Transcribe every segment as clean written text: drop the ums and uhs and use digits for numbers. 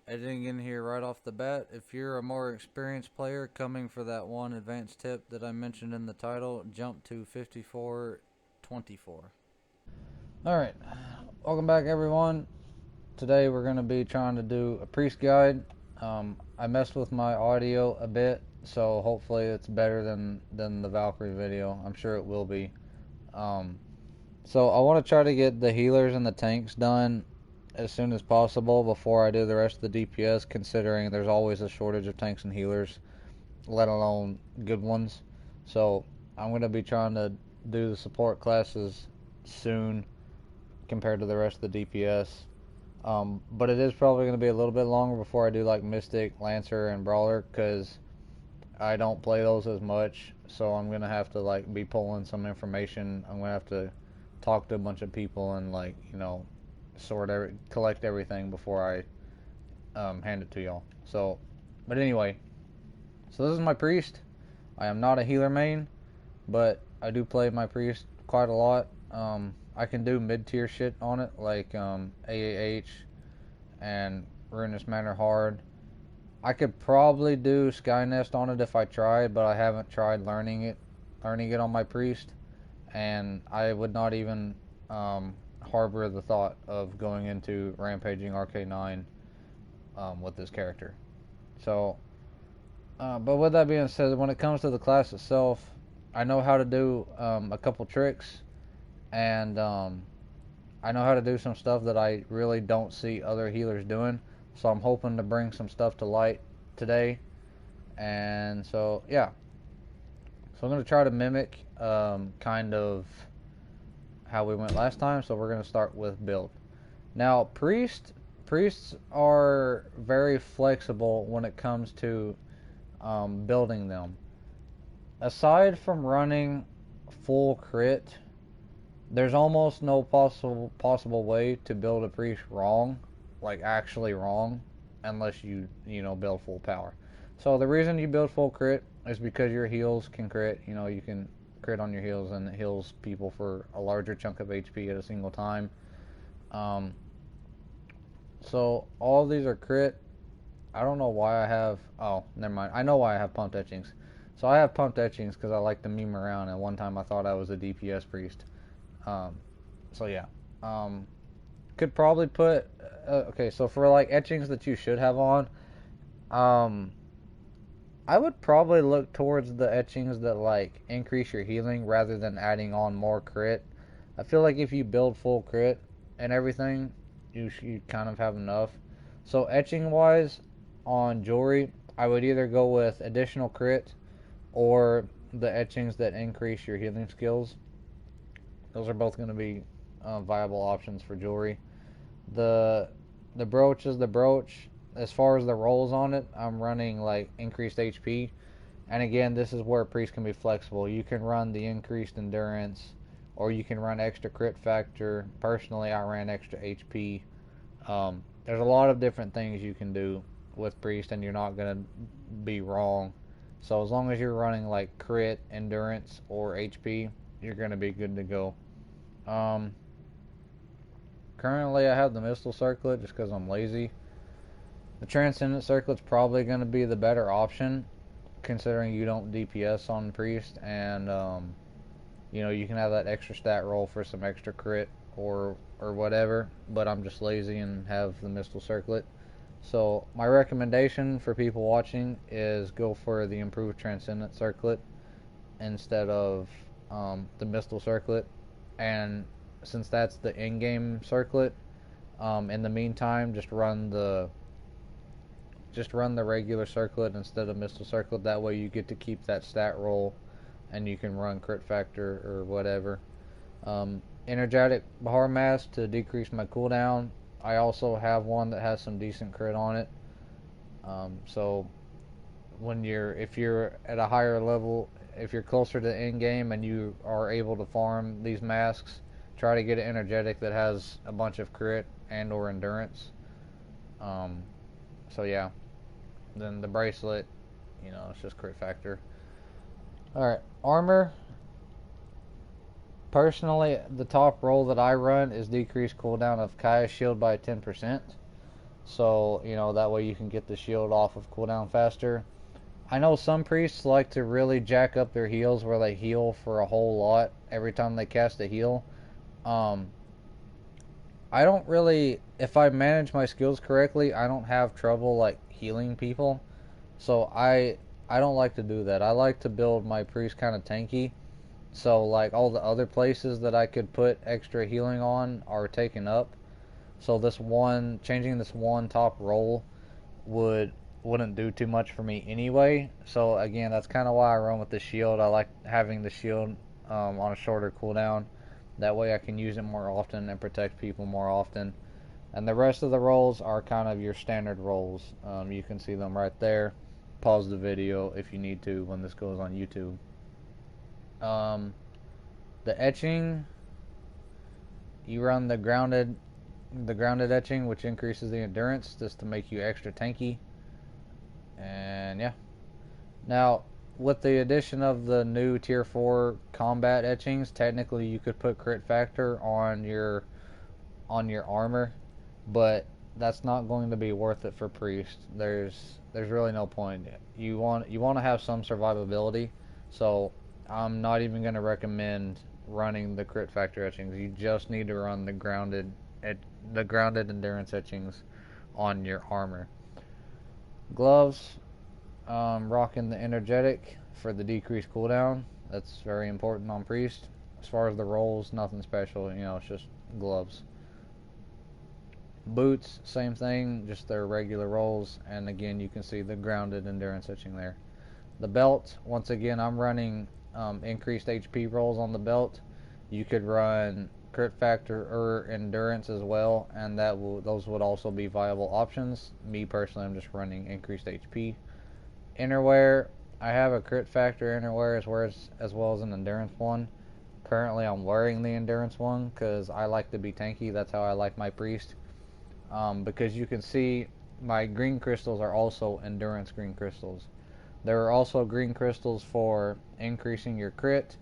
Editing in here right off the bat. If you're a more experienced player coming for that one advanced tip that I mentioned in the title, jump to 5424. Alright, welcome back everyone. Today we're going to be trying to do a priest guide. I messed with my audio a bit, so hopefully it's better than the Valkyrie video. I'm sure it will be. Um, so I want to try to get the healers and the tanks done as soon as possible before I do the rest of the DPS, considering there's always a shortage of tanks and healers, let alone good ones. So I'm going to be trying to do the support classes soon compared to the rest of the DPS. But it is probably going to be a little bit longer before I do like Mystic, Lancer, and Brawler, because I don't play those as much. So I'm going to have to like be pulling some information. I'm going to have to talk to a bunch of people and like, collect everything before I hand it to y'all. So, but anyway, so this is my priest. I am not a healer main, but I do play my priest quite a lot. I can do mid-tier shit on it, like AAH and Ruinous Manor Hard. I could probably do Skynest on it if I tried, but I haven't tried learning it on my priest, and I would not even harbor the thought of going into Rampaging RK9 with this character. So, but with that being said, when it comes to the class itself, I know how to do a couple tricks, and I know how to do some stuff that I really don't see other healers doing. So I'm hoping to bring some stuff to light today. And so, yeah. So I'm going to try to mimic kind of how we went last time. So we're going to start with build. Now, priests are very flexible when it comes to building them. Aside from running full crit, there's almost no possible way to build a priest wrong, like actually wrong, unless you build full power. So the reason you build full crit is because your heals can crit. You can crit on your heals, and it heals people for a larger chunk of HP at a single time. Um, so all of these are crit. I don't know why I have. Oh, never mind. I know why I have pumped etchings. So I have pumped etchings because I like to meme around. And one time I thought I was a DPS priest. Um, so yeah. Could probably put. Okay, so for like etchings that you should have on, um, I would probably look towards the etchings that like increase your healing rather than adding on more crit. I feel like if you build full crit and everything, you kind of have enough. So etching wise, on jewelry, I would either go with additional crit or the etchings that increase your healing skills. Those are both going to be viable options for jewelry. The the brooch is the brooch. As far as the rolls on it, I'm running like increased HP. And again, this is where priest can be flexible. You can run the increased endurance, or you can run extra crit factor. Personally, I ran extra HP. There's a lot of different things you can do with priest, and you're not gonna be wrong. So as long as you're running like crit, endurance, or HP, you're gonna be good to go. Um, Currently, I have the Missile Circlet just because I'm lazy. The Transcendent Circlet's probably going to be the better option, considering you don't DPS on Priest, and you can have that extra stat roll for some extra crit or whatever. But I'm just lazy and have the Missile Circlet. So my recommendation for people watching is go for the improved Transcendent Circlet instead of the Missile Circlet, and since that's the in-game circlet, in the meantime, just run the regular circlet instead of Missile Circlet. That way you get to keep that stat roll, and you can run crit factor or whatever. Energetic Bahar Mask to decrease my cooldown. I also have one that has some decent crit on it. So if you're at a higher level, if you're closer to end game and you are able to farm these masks, try to get an energetic that has a bunch of crit and or endurance. Um, so yeah. Then the bracelet, it's just crit factor. Alright, armor. Personally, the top roll that I run is decreased cooldown of Kaya's shield by 10%. So, you know, that way you can get the shield off of cooldown faster. I know some priests like to really jack up their heals where they heal for a whole lot every time they cast a heal. Um, I don't really, if I manage my skills correctly, I don't have trouble like healing people. So I don't like to do that. I like to build my priest kind of tanky. So like all the other places that I could put extra healing on are taken up. So this one, changing this one top roll wouldn't do too much for me anyway. So again, that's kind of why I run with the shield. I like having the shield on a shorter cooldown. That way I can use it more often and protect people more often. And the rest of the rolls are kind of your standard rolls. You can see them right there. Pause the video if you need to when this goes on YouTube. The etching, you run the grounded etching, which increases the endurance just to make you extra tanky. And yeah. Now, with the addition of the new tier 4 combat etchings, technically you could put crit factor on your armor, but that's not going to be worth it for priest. There's really no point. You want to have some survivability, so I'm not even going to recommend running the crit factor etchings. You just need to run the grounded endurance etchings on your armor. Gloves, rocking the energetic for the decreased cooldown. That's very important on priest. As far as the rolls, nothing special. You know, it's just gloves. Boots, same thing, just their regular rolls, and again you can see the grounded endurance etching there. The belt, once again, I'm running increased HP rolls on the belt. You could run crit factor or endurance as well, and those would also be viable options. Me personally, I'm just running increased HP. Innerwear, I have a crit factor innerwear as well as an endurance one. Currently, I'm wearing the endurance one because I like to be tanky. That's how I like my priest. Because you can see my green crystals are also endurance green crystals. There are also green crystals for increasing your crit,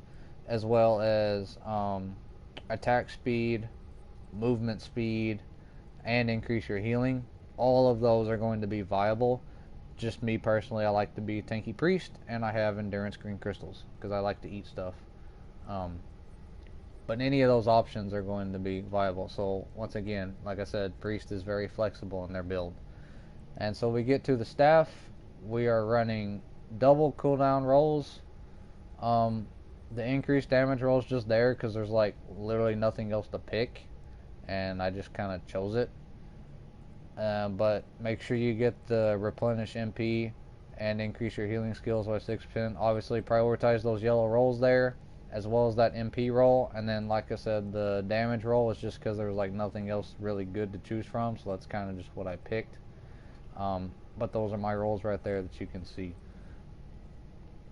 as well as attack speed, movement speed, and increase your healing. All of those are going to be viable. Just me personally, I like to be tanky priest, and I have endurance green crystals because I like to eat stuff. Um, but any of those options are going to be viable. So once again, like I said, priest is very flexible in their build. And so we get to the staff. We are running double cooldown rolls. The increased damage roll is just there because there's like literally nothing else to pick, and I just kind of chose it. But make sure you get the replenish MP and increase your healing skills by 6%. Obviously, prioritize those yellow rolls there, as well as that MP roll. And then, like I said, the damage roll is just because there's like nothing else really good to choose from, so that's kind of just what I picked. But those are my rolls right there that you can see.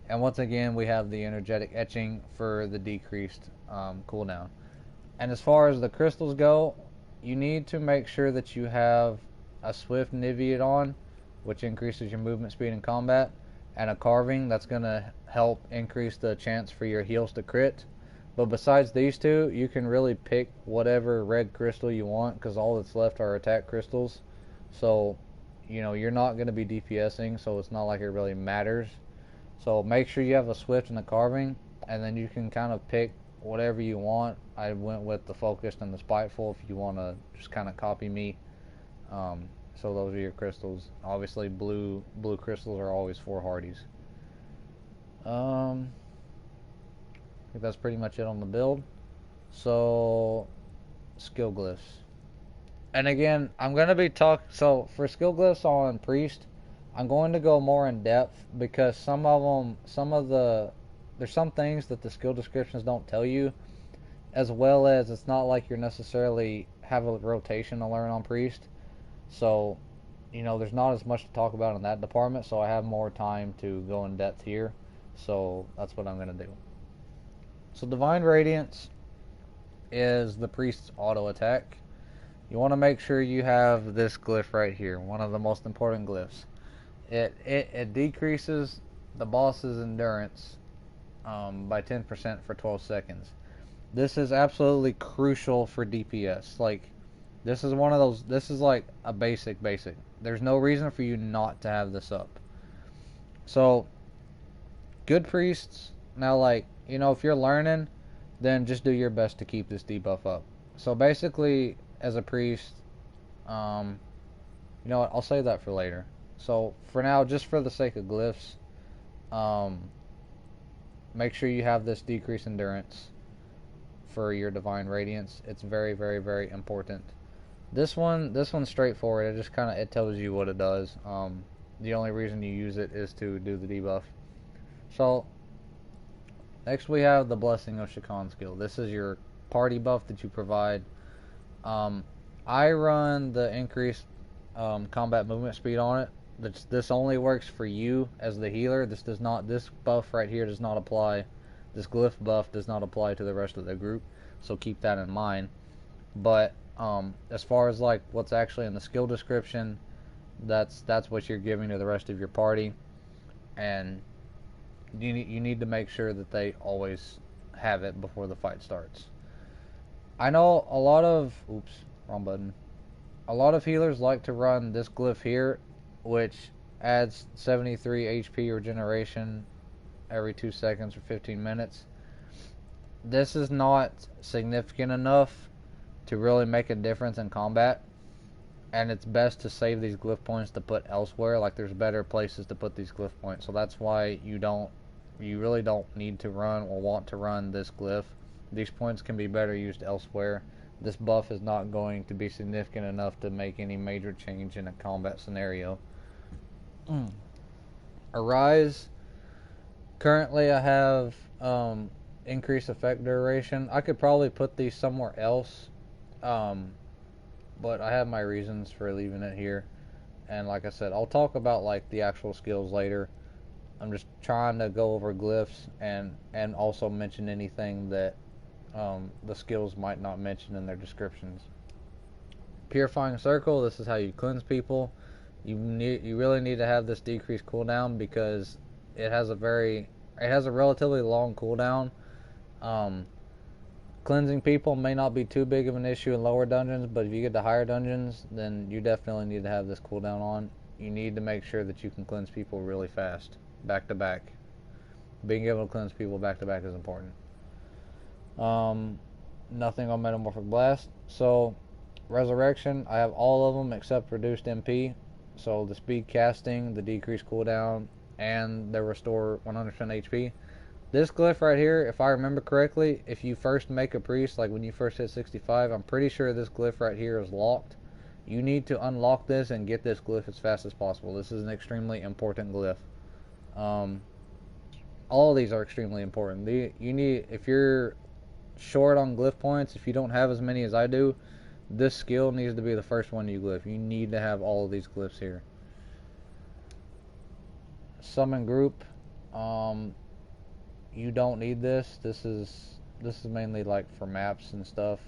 And once again, we have the energetic etching for the decreased cooldown. And as far as the crystals go, you need to make sure that you have a swift Niviate on, which increases your movement speed in combat, and a carving that's going to help increase the chance for your heals to crit. But besides these two, you can really pick whatever red crystal you want because all that's left are attack crystals. So, you know, you're not going to be DPSing, so it's not like it really matters. So make sure you have a swift and a carving, and then you can kind of pick whatever you want. I went with the focused and the spiteful if you want to just kind of copy me. So those are your crystals. Obviously blue crystals are always 4 hardies. I think that's pretty much it on the build. So skill glyphs. And again, I'm going to be so for skill glyphs on priest, I'm going to go more in depth because there's some things that the skill descriptions don't tell you, as well as it's not like you're necessarily have a rotation to learn on priest. So, you know, there's not as much to talk about in that department, so I have more time to go in depth here. So that's what I'm going to do. So Divine Radiance is the priest's auto attack. You want to make sure you have this glyph right here, one of the most important glyphs. It decreases the boss's endurance by 10% for 12 seconds. This is absolutely crucial for DPS. Like, This is one of those, this is like a basic. There's no reason for you not to have this up. So, good priests, now like, you know, if you're learning, then just do your best to keep this debuff up. So basically, as a priest, you know what, I'll save that for later. So for now, just for the sake of glyphs, um, make sure you have this decrease endurance for your divine radiance. It's very, very, very important. This one's straightforward. It just kind of, it tells you what it does. The only reason you use it is to do the debuff. So next we have the Blessing of Shakan skill. This is your party buff that you provide. I run the increased combat movement speed on it. This only works for you as the healer. This does not. This buff right here does not apply. This glyph buff does not apply to the rest of the group. So keep that in mind. But as far as like what's actually in the skill description, that's what you're giving to the rest of your party, and you need to make sure that they always have it before the fight starts. I know a lot of wrong button. A lot of healers like to run this glyph here, which adds 73 HP regeneration every 2 seconds for 15 minutes. This is not significant enough to really make a difference in combat, and it's best to save these glyph points to put elsewhere. Like, there's better places to put these glyph points, so that's why you really don't need to run or want to run this glyph. These points can be better used elsewhere. This buff is not going to be significant enough to make any major change in a combat scenario. Arise. Currently I have increased effect duration. I could probably put these somewhere else, but I have my reasons for leaving it here. And like I said, I'll talk about like the actual skills later. I'm just trying to go over glyphs and also mention anything that the skills might not mention in their descriptions. Purifying Circle, this is how you cleanse people. You really need to have this decreased cooldown because it has a relatively long cooldown. Cleansing people may not be too big of an issue in lower dungeons, but if you get to higher dungeons, then you definitely need to have this cooldown on. You need to make sure that you can cleanse people really fast, back to back. Being able to cleanse people back to back is important. Nothing on Metamorphic Blast. So, Resurrection, I have all of them except reduced MP. So the speed casting, the decreased cooldown, and the restore 100% HP. This glyph right here, if I remember correctly, if you first make a priest, like when you first hit 65, I'm pretty sure this glyph right here is locked. You need to unlock this and get this glyph as fast as possible. This is an extremely important glyph. All of these are extremely important. If you're short on glyph points, if you don't have as many as I do, this skill needs to be the first one you glyph. You need to have all of these glyphs here. Summon group. You don't need this. This is mainly like for maps and stuff,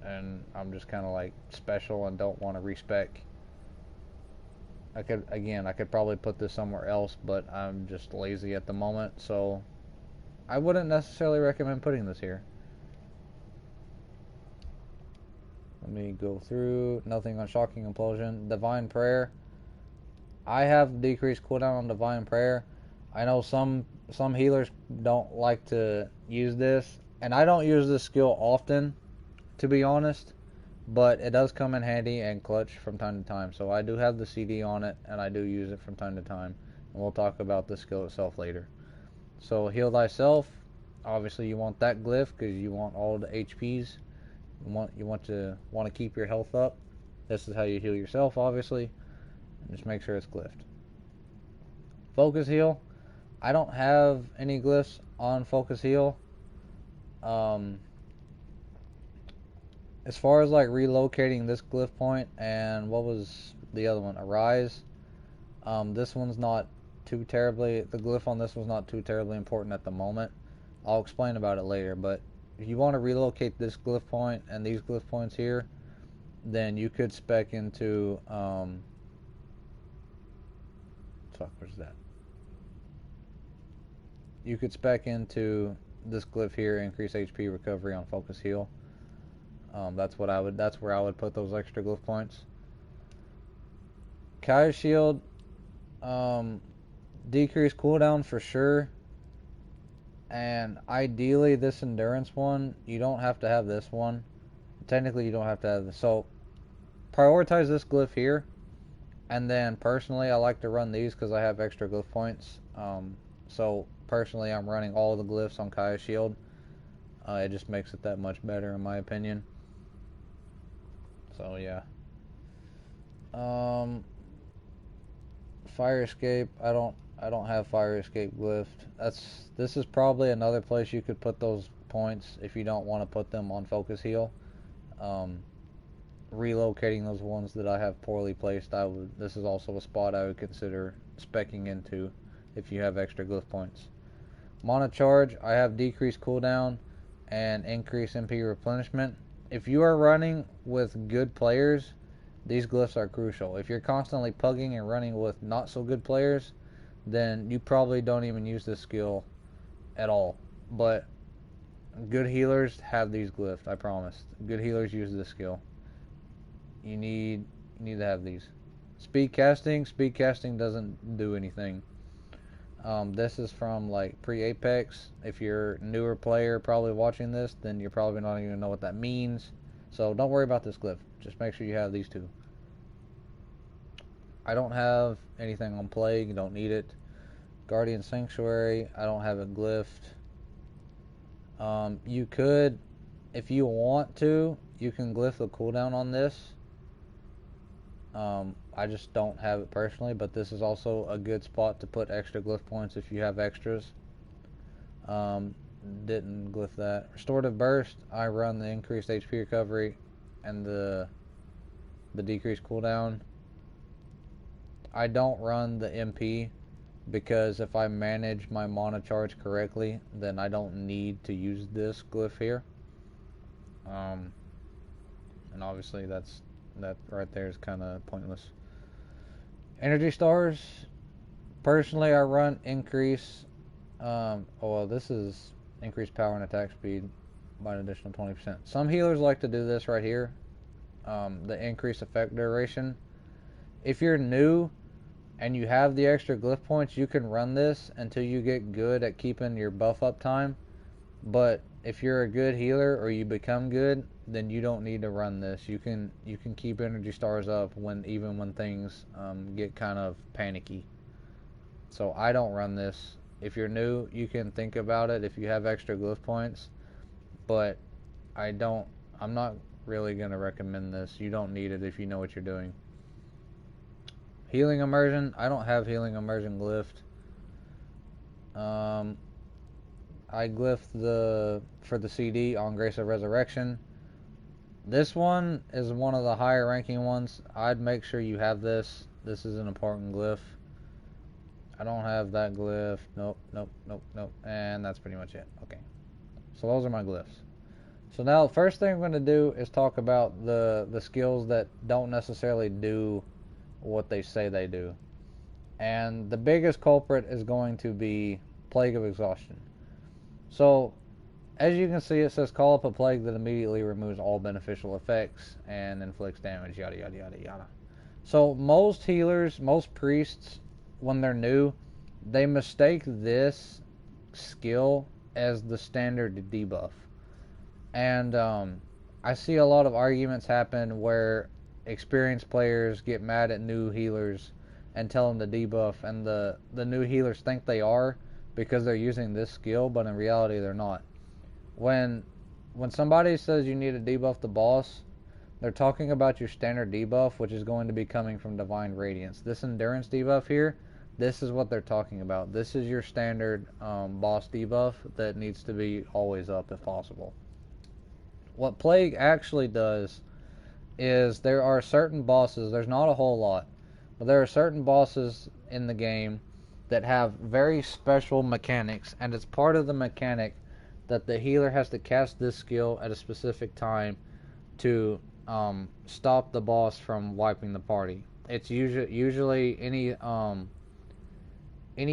and I'm just kind of like special and don't want to respec. I could probably put this somewhere else, but I'm just lazy at the moment, so I wouldn't necessarily recommend putting this here. Let me go through. Nothing on Shocking Implosion. Divine Prayer. I have decreased cooldown on Divine Prayer. I know some healers don't like to use this, and I don't use this skill often, to be honest, but it does come in handy and clutch from time to time. So I do have the CD on it, and I do use it from time to time, and we'll talk about the skill itself later. So Heal Thyself. Obviously, you want that glyph because you want all the HPs. You want to keep your health up. This is how you heal yourself, obviously. And just make sure it's glyphed. Focus Heal. I don't have any glyphs on Focus Heal. As far as like relocating this glyph point and what was the other one, Arise. This one's not too terribly. The glyph on this one's not too terribly important at the moment. I'll explain about it later, but if you want to relocate this glyph point and these glyph points here, then you could spec into where's that? You could spec into this glyph here, increase HP recovery on Focus Heal. That's where I would put those extra glyph points. Kai's shield, decrease cooldown for sure. And ideally, this endurance one, you don't have to have this one. Technically, you don't have to have this. So, prioritize this glyph here. And then, personally, I like to run these because I have extra glyph points. So, personally, I'm running all the glyphs on Kai's shield. It just makes it that much better, in my opinion. So, yeah. Fire escape, I don't have fire escape glyphed. This is probably another place you could put those points if you don't want to put them on focus heal. Relocating those ones that I have poorly placed, this is also a spot I would consider speccing into if you have extra glyph points. Mana charge, I have decreased cooldown and increased MP replenishment. If you are running with good players, these glyphs are crucial. If you're constantly pugging and running with not so good players, then you probably don't even use this skill at all. But good healers have these glyphs, I promise. Good healers use this skill. You need to have these. Speed casting doesn't do anything. This is from like pre-Apex. If you're a newer player probably watching this, then you're probably not even know what that means. So don't worry about this glyph. Just make sure you have these two. I don't have anything on Plague. You don't need it. Guardian Sanctuary, I don't have it glyphed. You could, if you want to, you can glyph the cooldown on this. I just don't have it personally, but this is also a good spot to put extra glyph points if you have extras. Didn't glyph that. Restorative Burst, I run the increased HP recovery and the decreased cooldown. I don't run the MP because if I manage my mana charge correctly, then I don't need to use this glyph here. And obviously that right there is kind of pointless. Energy stars, personally I run increase. This is increased power and attack speed by an additional 20%. Some healers like to do this right here, the increased effect duration. If you're new and you have the extra glyph points, you can run this until you get good at keeping your buff up time. But if you're a good healer or you become good, then you don't need to run this. You can keep energy stars up even when things get kind of panicky. So I don't run this. If you're new, you can think about it if you have extra glyph points, but I'm not really going to recommend this. You don't need it if you know what you're doing. Healing Immersion, I don't have Healing Immersion glyphed. I glyphed for the CD on Grace of Resurrection. This one is one of the higher ranking ones. I'd make sure you have this. This is an important glyph. I don't have that glyph. Nope. And that's pretty much it. Okay. So those are my glyphs. So now the first thing I'm going to do is talk about the skills that don't necessarily do what they say they do. And the biggest culprit is going to be Plague of Exhaustion. So, as you can see, it says call up a plague that immediately removes all beneficial effects and inflicts damage, yada yada yada yada. So most healers, most priests, when they're new, they mistake this skill as the standard debuff. And I see a lot of arguments happen where experienced players get mad at new healers and tell them to debuff, and the new healers think they are because they're using this skill, but in reality they're not. When somebody says you need to debuff the boss, they're talking about your standard debuff, which is going to be coming from Divine Radiance. This endurance debuff here, this is what they're talking about. This is your standard boss debuff that needs to be always up if possible. What Plague actually does is there are certain bosses, there's not a whole lot, but there are certain bosses in the game that have very special mechanics, and it's part of the mechanic that the healer has to cast this skill at a specific time to stop the boss from wiping the party. It's usually any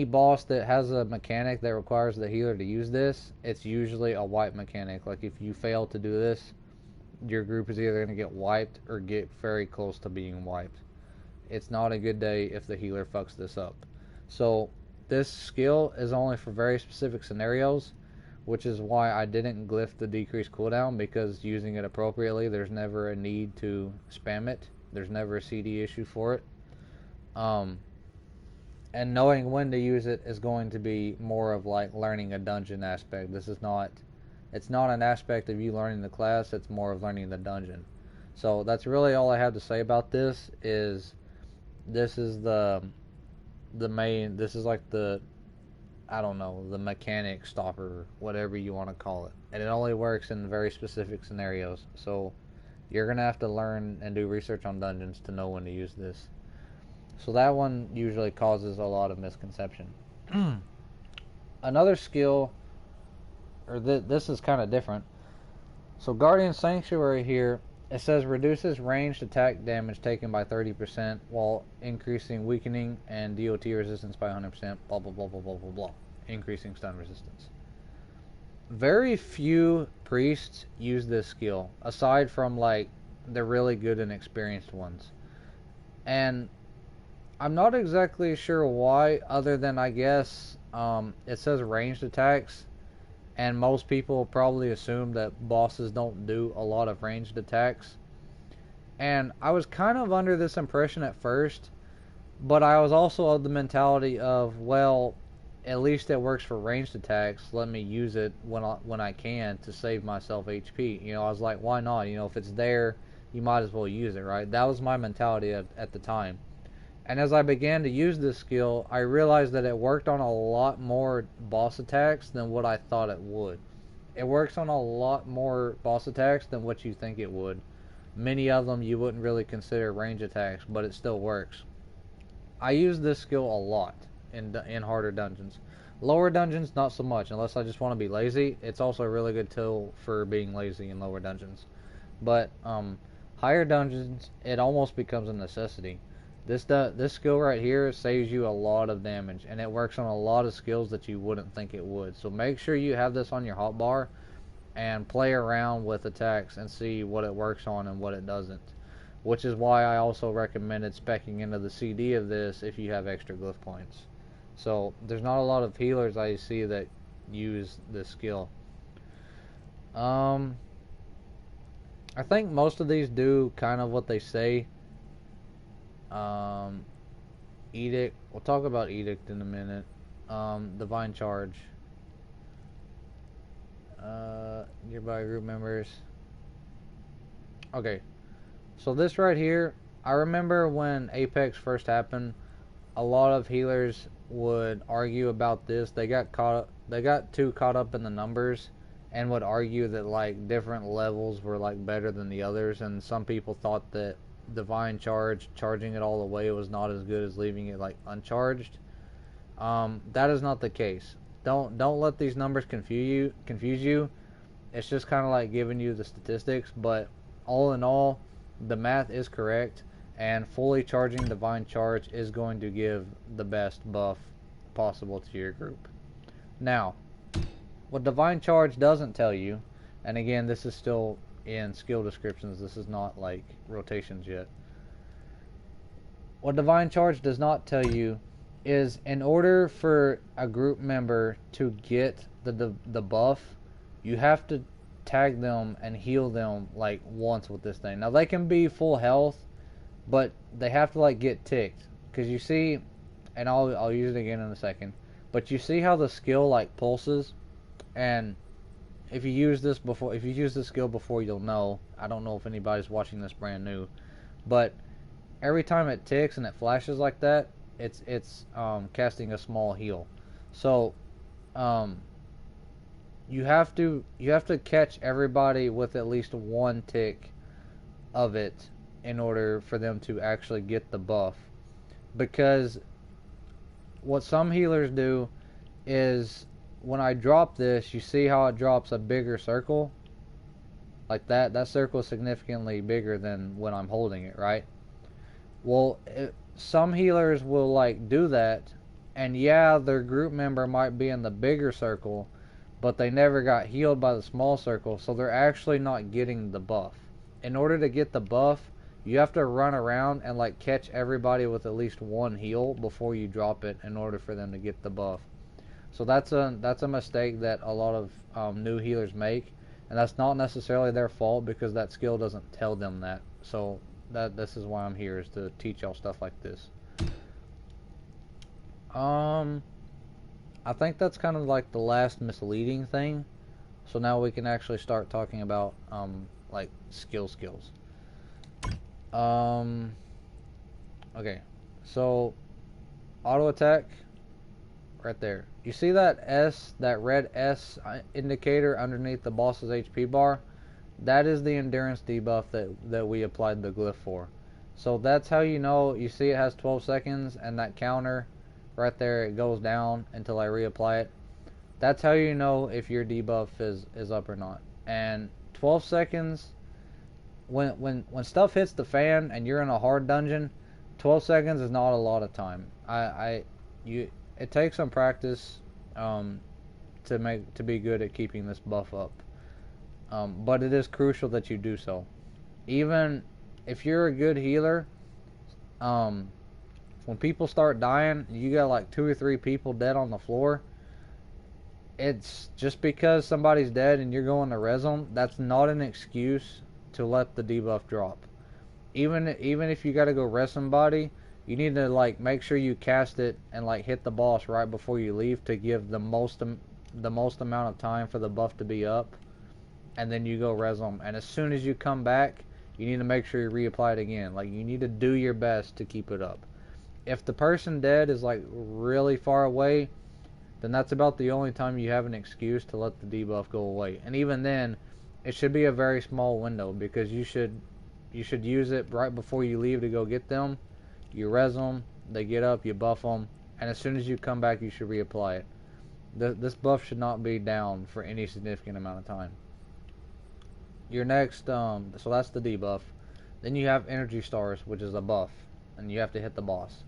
boss that has a mechanic that requires the healer to use this, it's usually a wipe mechanic. Like if you fail to do this, your group is either going to get wiped or get very close to being wiped. It's not a good day if the healer fucks this up. So this skill is only for very specific scenarios, which is why I didn't glyph the decreased cooldown, because using it appropriately, there's never a need to spam it. There's never a CD issue for it. And knowing when to use it is going to be more of like learning a dungeon aspect. It's not an aspect of you learning the class, it's more of learning the dungeon. So that's really all I have to say about this. This is the main, this is like the, I don't know, the mechanic stopper, whatever you want to call it. And it only works in very specific scenarios. So you're going to have to learn and do research on dungeons to know when to use this. So that one usually causes a lot of misconception. Another skill, or this is kind of different. So Guardian Sanctuary here, it says reduces ranged attack damage taken by 30% while increasing weakening and DOT resistance by 100%, blah, blah, blah, blah, blah, blah, blah. Increasing stun resistance. Very few priests use this skill, aside from like the really good and experienced ones. And I'm not exactly sure why, other than I guess it says ranged attacks, and most people probably assume that bosses don't do a lot of ranged attacks. And I was kind of under this impression at first, but I was also of the mentality of, well, at least it works for ranged attacks. Let me use it when I can to save myself HP. You know, I was like, why not? You know, if it's there, you might as well use it, right? That was my mentality at the time. And as I began to use this skill, I realized that it worked on a lot more boss attacks than what I thought it would. It works on a lot more boss attacks than what you think it would. Many of them you wouldn't really consider range attacks, but it still works. I use this skill a lot in harder dungeons. Lower dungeons, not so much, unless I just want to be lazy. It's also a really good tool for being lazy in lower dungeons. But higher dungeons, it almost becomes a necessity. This skill right here saves you a lot of damage, and it works on a lot of skills that you wouldn't think it would. So make sure you have this on your hotbar and play around with attacks and see what it works on and what it doesn't. Which is why I also recommended speccing into the CD of this if you have extra glyph points. So there's not a lot of healers I see that use this skill. I think most of these do kind of what they say. Edict, we'll talk about Edict in a minute. Divine Charge, nearby group members. Okay, so this right here, I remember when Apex first happened, a lot of healers would argue about this. They got too caught up in the numbers and would argue that like different levels were like better than the others, and some people thought that Divine Charge, charging it all the way, was not as good as leaving it like uncharged. That is not the case. Don't let these numbers confuse you. It's just kind of like giving you the statistics, but all in all, the math is correct, and fully charging Divine Charge is going to give the best buff possible to your group. Now, what Divine Charge doesn't tell you, and again, this is still in skill descriptions, this is not like rotations yet. What Divine Charge does not tell you is, in order for a group member to get the buff, you have to tag them and heal them like once with this thing. Now they can be full health, but they have to like get ticked, because you see, and I'll use it again in a second, but you see how the skill like pulses, and if you use this skill before, you'll know. I don't know if anybody's watching this brand new, but every time it ticks and it flashes like that, it's casting a small heal. So you have to catch everybody with at least one tick of it in order for them to actually get the buff. Because what some healers do is, when I drop this, you see how it drops a bigger circle? Like that. That circle is significantly bigger than when I'm holding it, right? Well, some healers will like do that, and yeah, their group member might be in the bigger circle, but they never got healed by the small circle, so they're actually not getting the buff. in order to get the buff, you have to run around and like catch everybody with at least one heal before you drop it in order for them to get the buff. So that's a mistake that a lot of new healers make, and that's not necessarily their fault because that skill doesn't tell them that. So this is why I'm here, is to teach y'all stuff like this. I think that's kind of like the last misleading thing. So now we can actually start talking about like skills. Okay, so auto attack right there. You see that S, that red S indicator underneath the boss's HP bar? That is the endurance debuff that we applied the glyph for. So that's how you know. You see it has 12 seconds, and that counter right there, it goes down until I reapply it. That's how you know if your debuff is up or not. And 12 seconds, when stuff hits the fan and you're in a hard dungeon, 12 seconds is not a lot of time. It takes some practice to be good at keeping this buff up. But it is crucial that you do so. Even if you're a good healer, when people start dying, you got like 2 or 3 people dead on the floor. It's just because somebody's dead and you're going to res them, that's not an excuse to let the debuff drop. Even if you got to go res somebody, you need to like make sure you cast it and like hit the boss right before you leave to give the most amount of time for the buff to be up, and then you go res them. And as soon as you come back, you need to make sure you reapply it again. Like, you need to do your best to keep it up. If the person dead is like really far away, then that's about the only time you have an excuse to let the debuff go away. And even then, it should be a very small window, because you should use it right before you leave to go get them. You res them, they get up, you buff them, and as soon as you come back, you should reapply it. This buff should not be down for any significant amount of time. Your next, so that's the debuff. Then you have energy stars, which is a buff, and you have to hit the boss.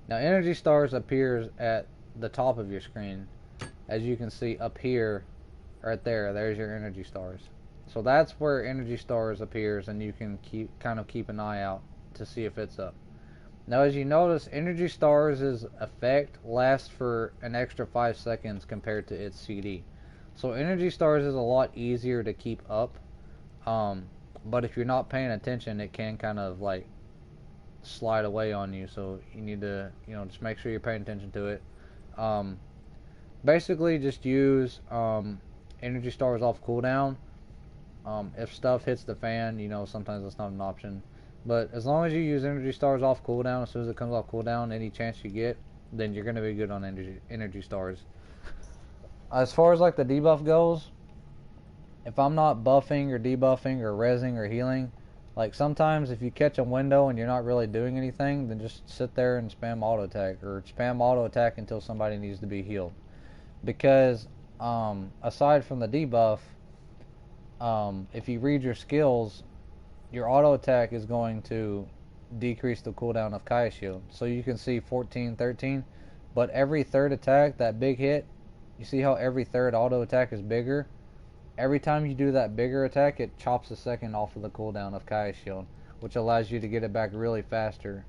Now, energy stars appears at the top of your screen, as you can see up here, right there. There's your energy stars. So that's where energy stars appears, and you can keep an eye out to see if it's up. Now, as you notice, energy stars' effect lasts for an extra 5 seconds compared to its CD. So energy stars is a lot easier to keep up, but if you're not paying attention, it can kind of like slide away on you. So you need to, just make sure you're paying attention to it. Basically, just use energy stars off cooldown. If stuff hits the fan, sometimes that's not an option. But as long as you use energy stars off cooldown, as soon as it comes off cooldown, any chance you get, then you're going to be good on energy stars. As far as like the debuff goes, if I'm not buffing or debuffing or resing or healing, like sometimes if you catch a window and you're not really doing anything, then just sit there and spam auto attack, or spam auto attack until somebody needs to be healed. Because aside from the debuff, if you read your skills, your auto attack is going to decrease the cooldown of Kaya Shield. So you can see 14, 13, but every third attack, that big hit, you see how every third auto attack is bigger? Every time you do that bigger attack, it chops a second off of the cooldown of Kaya Shield, which allows you to get it back really faster.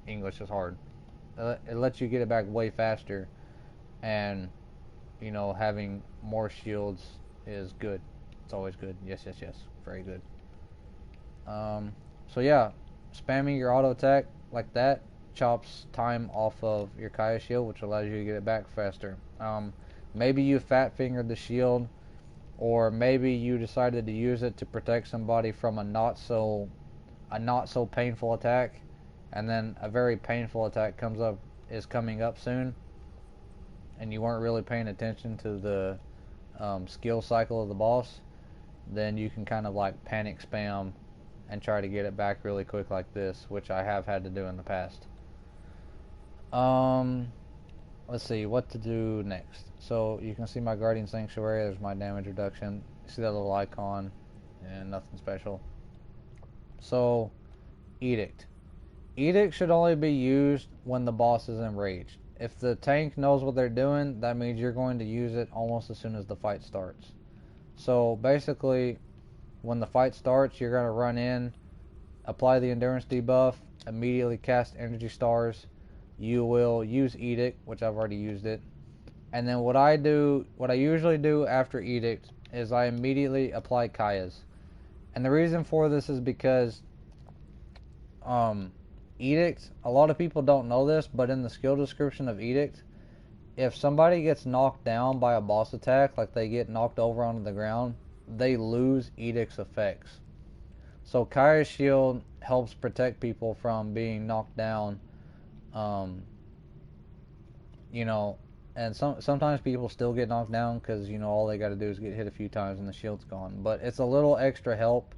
English is hard. It lets you get it back way faster, and having more shields is good. It's always good. Yes, very good. So yeah, spamming your auto attack like that chops time off of your Kaya Shield, which allows you to get it back faster. Maybe you fat fingered the shield, or maybe you decided to use it to protect somebody from a not so painful attack, and then a very painful attack is coming up soon, and you weren't really paying attention to the skill cycle of the boss. Then you can kind of like panic spam and try to get it back really quick like this, which I have had to do in the past. Let's see what to do next. So you can see my Guardian Sanctuary. There's my damage reduction. You see that little icon, and nothing special. So Edict. Edict should only be used when the boss is enraged. If the tank knows what they're doing, that means you're going to use it almost as soon as the fight starts. So basically, when the fight starts, you're going to run in, apply the endurance debuff, immediately cast energy stars. You will use Edict, which I've already used it. And then what I usually do after Edict is I immediately apply Kaya's. And the reason for this is because Edict, a lot of people don't know this, but in the skill description of Edict, if somebody gets knocked down by a boss attack, like they get knocked over onto the ground, they lose Edict's effects. So Kaya's shield helps protect people from being knocked down. You know, and sometimes people still get knocked down because, you know, all they got to do is get hit a few times and the shield's gone. But it's a little extra help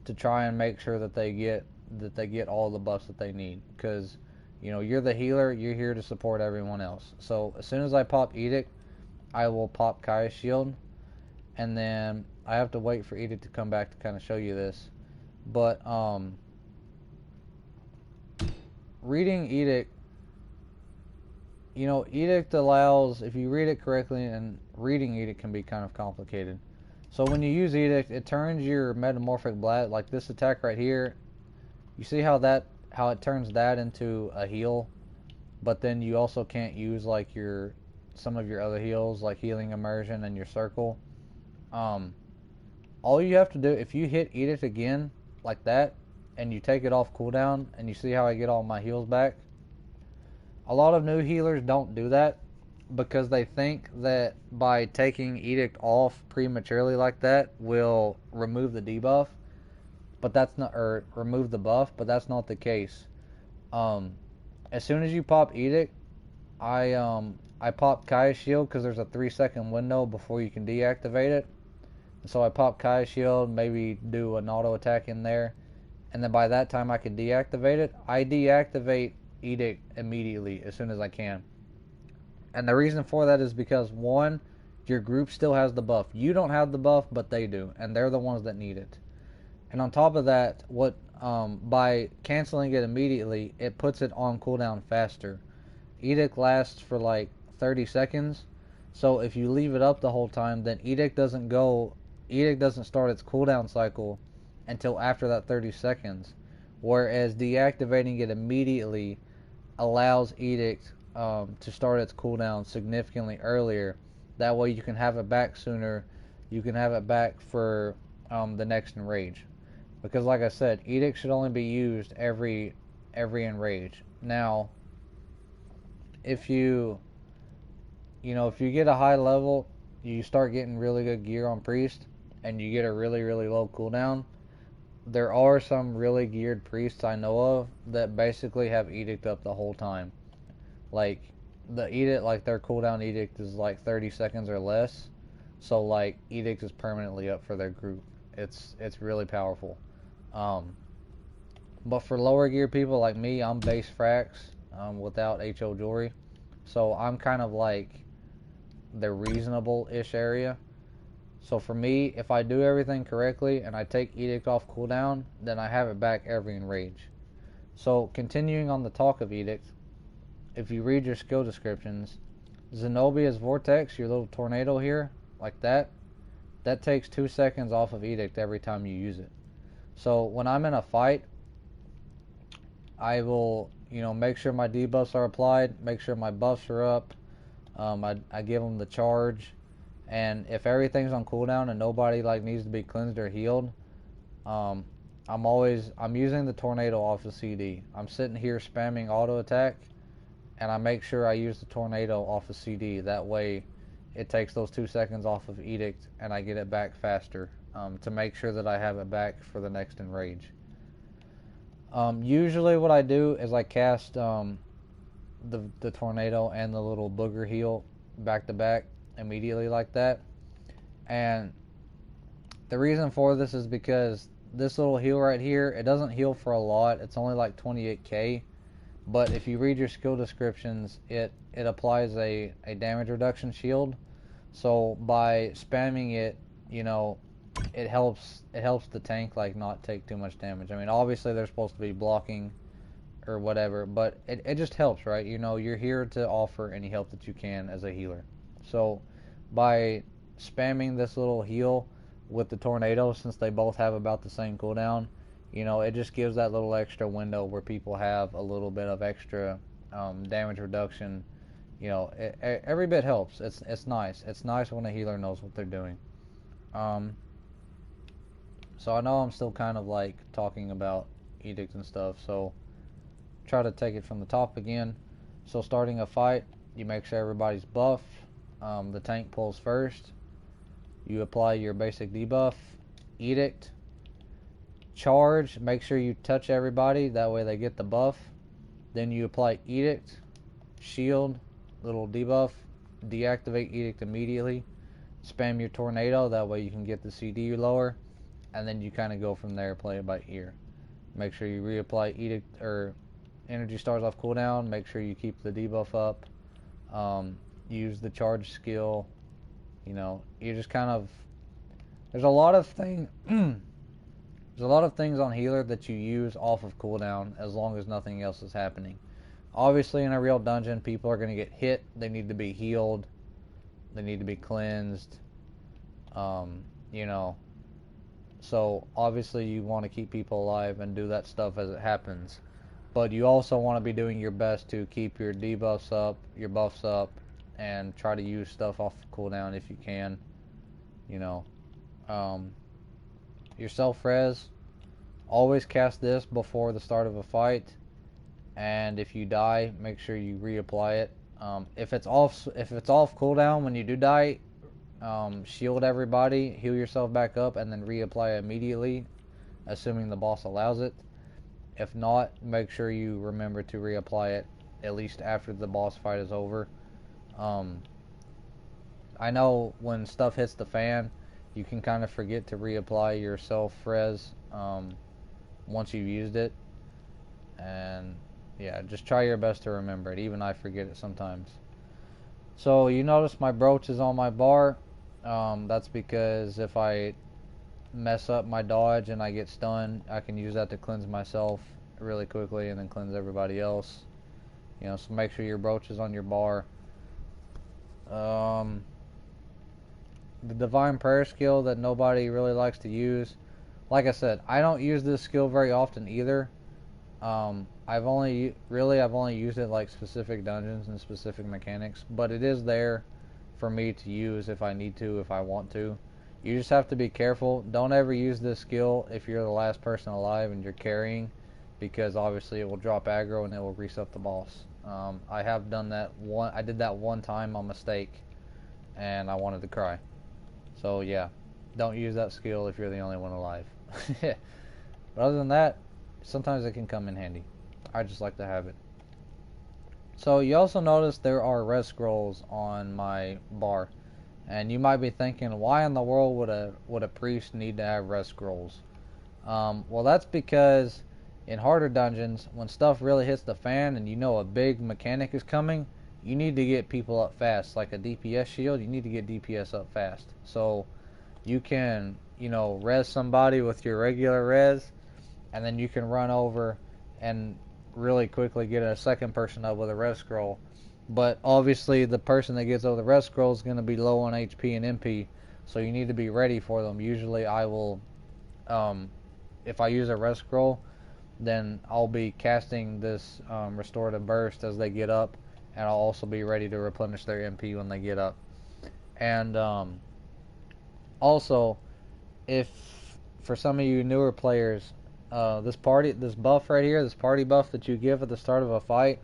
to try and make sure that they get all the buffs that they need, because, you know, you're the healer, you're here to support everyone else. So as soon as I pop Edict, I will pop Kaya's shield, and then I have to wait for Edict to come back to kind of show you this. But reading Edict, you know, Edict allows, if you read it correctly, and reading Edict can be kind of complicated. So when you use Edict, it turns your metamorphic blast, like this attack right here. You see how it turns that into a heal, but then you also can't use like some of your other heals, like healing immersion and your circle. All you have to do, if you hit Edict again like that, and you take it off cooldown, and you see how I get all my heals back. A lot of new healers don't do that because they think that by taking Edict off prematurely like that will remove the debuff, but that's not, or remove the buff, but that's not the case. As soon as you pop Edict, I pop Kaya's shield because there's a 3-second window before you can deactivate it. So I pop Kaya's shield, maybe do an auto attack in there, and then by that time I can deactivate it. I deactivate Edict immediately as soon as I can. And the reason for that is because, one, your group still has the buff. You don't have the buff, but they do, and they're the ones that need it. And on top of that, by canceling it immediately, it puts it on cooldown faster. Edict lasts for like 30 seconds, so if you leave it up the whole time, then Edict doesn't start its cooldown cycle until after that 30 seconds. Whereas deactivating it immediately allows Edict to start its cooldown significantly earlier. That way you can have it back sooner. You can have it back for the next enrage. Because like I said, Edict should only be used every enrage. Now, if you get a high level, you start getting really good gear on Priest, and you get a really, really low cooldown. There are some really geared priests I know of that basically have Edict up the whole time. Like, the Edict, like their cooldown Edict is like 30 seconds or less. So like, Edict is permanently up for their group. It's really powerful. But for lower gear people like me, I'm base frax without HO jewelry. So I'm kind of like the reasonable-ish area. So for me, if I do everything correctly and I take Edict off cooldown, then I have it back every enrage. So continuing on the talk of Edict, if you read your skill descriptions, Zenobia's Vortex, your little tornado here, like that takes 2 seconds off of Edict every time you use it. So when I'm in a fight, I will, make sure my debuffs are applied, make sure my buffs are up, I give them the charge, and if everything's on cooldown and nobody like needs to be cleansed or healed, I'm using the tornado off the CD. I'm sitting here spamming auto attack, and I make sure I use the tornado off the CD. That way, it takes those 2 seconds off of Edict, and I get it back faster to make sure that I have it back for the next enrage. Usually, what I do is I cast the tornado and the little booger heal back to back immediately like that. And the reason for this is because this little heal right here, it doesn't heal for a lot. It's only like 28k. But if you read your skill descriptions, it applies a damage reduction shield. So by spamming it, it helps the tank like not take too much damage. I mean, obviously they're supposed to be blocking or whatever, but it just helps, right? You're here to offer any help that you can as a healer. So by spamming this little heal, with the tornado, since they both have about the same cooldown. You know, it just gives that little extra window where people have a little bit of extra damage reduction. You know, every bit helps. It's nice. It's nice when a healer knows what they're doing. So I know I'm still kind of like talking about Edict and stuff, so try to take it from the top again. So starting a fight, you make sure everybody's buffed. The tank pulls first. You apply your basic debuff. Edict. Charge, make sure you touch everybody, that way they get the buff. Then you apply Edict. Shield, little debuff. Deactivate Edict immediately. Spam your tornado, that way you can get the CD lower. And then you kind of go from there, play it by ear. Make sure you reapply Edict or energy stars off cooldown. Make sure you keep the debuff up. Use the charge skill. You know, you just kind of, there's a lot of things there's a lot of things on healer that you use off of cooldown as long as nothing else is happening. Obviously in a real dungeon, people are going to get hit. They need to be healed. They need to be cleansed. You know, so obviously you want to keep people alive and do that stuff as it happens. But you also want to be doing your best to keep your debuffs up, your buffs up, and try to use stuff off cooldown if you can. You know, your self-res, always cast this before the start of a fight, and if you die, make sure you reapply it. If it's off cooldown when you do die, shield everybody, heal yourself back up, and then reapply it immediately, assuming the boss allows it. If not, make sure you remember to reapply it at least after the boss fight is over. I know when stuff hits the fan, you can kind of forget to reapply your self-res once you've used it. And yeah, just try your best to remember it. Even I forget it sometimes. So you notice my brooch is on my bar. That's because if I mess up my dodge and I get stunned, I can use that to cleanse myself really quickly and then cleanse everybody else. You know, so make sure your brooch is on your bar. The Divine Prayer skill that nobody really likes to use. Like I said, I don't use this skill very often either. I've only used it like specific dungeons and specific mechanics, but it is there for me to use if I need to, if I want to. You just have to be careful. Don't ever use this skill if you're the last person alive and you're carrying, because obviously it will drop aggro and it will reset the boss. I have done that I did that one time on mistake, and I wanted to cry. So yeah, don't use that skill if you're the only one alive. But other than that, sometimes it can come in handy. I just like to have it. So you also notice there are res scrolls on my bar, and you might be thinking, why in the world would a priest need to have res scrolls? Well, that's because in harder dungeons, when stuff really hits the fan and you know a big mechanic is coming, you need to get people up fast. Like a DPS shield, you need to get DPS up fast. So you can, you know, res somebody with your regular res, and then you can run over and really quickly get a second person up with a res scroll. But obviously the person that gets over the res scroll is going to be low on HP and MP, so you need to be ready for them. Usually I will, if I use a res scroll, then I'll be casting this restorative burst as they get up, and I'll also be ready to replenish their MP when they get up. And also, if for some of you newer players, this buff right here, this party buff that you give at the start of a fight,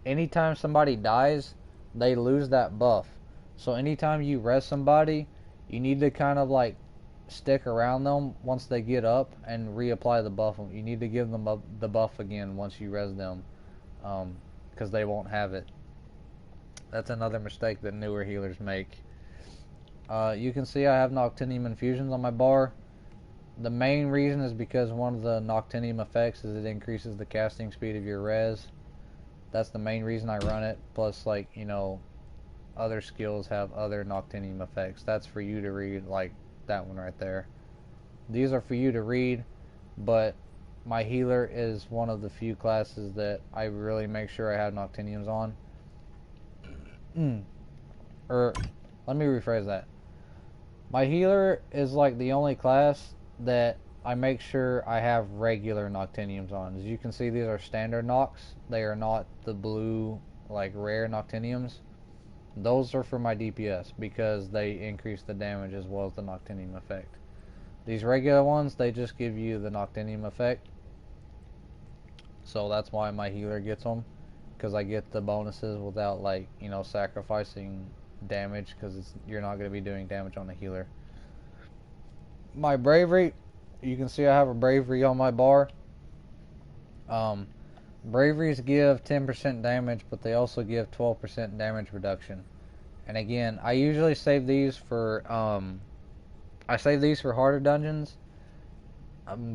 anytime somebody dies, they lose that buff. So anytime you res somebody, you need to kind of like stick around them once they get up and reapply the buff. You need to give them the buff again once you res them, because they won't have it. That's another mistake that newer healers make. You can see I have Noctinium infusions on my bar. The main reason is because one of the Noctinium effects is it increases the casting speed of your res. That's the main reason I run it. Plus, like, you know, other skills have other Noctinium effects. That's for you to read, like that one right there. These are for you to read, but my healer is one of the few classes that I really make sure I have Noctiniums on. Or, let me rephrase that. My healer is like the only class that I make sure I have regular Noctiniums on. As you can see, these are standard Nox. They are not the blue, like rare Noctiniums. Those are for my DPS because they increase the damage as well as the Noctinium effect. These regular ones, they just give you the Noctinium effect. So that's why my healer gets them, because I get the bonuses without, like, you know, sacrificing damage, because you're not going to be doing damage on the healer. My bravery, you can see I have a bravery on my bar. Braveries give 10% damage, but they also give 12% damage reduction. And again, I usually save these for harder dungeons,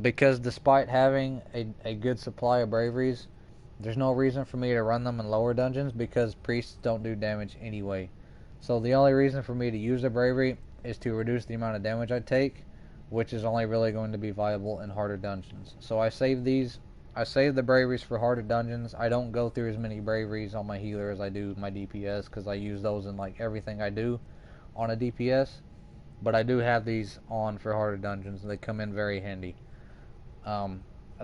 because despite having a good supply of braveries, there's no reason for me to run them in lower dungeons because priests don't do damage anyway. So the only reason for me to use a bravery is to reduce the amount of damage I take, which is only really going to be viable in harder dungeons. So I save the braveries for harder dungeons. I don't go through as many braveries on my healer as I do my DPS, because I use those in like everything I do on a DPS. But I do have these on for harder dungeons, and they come in very handy.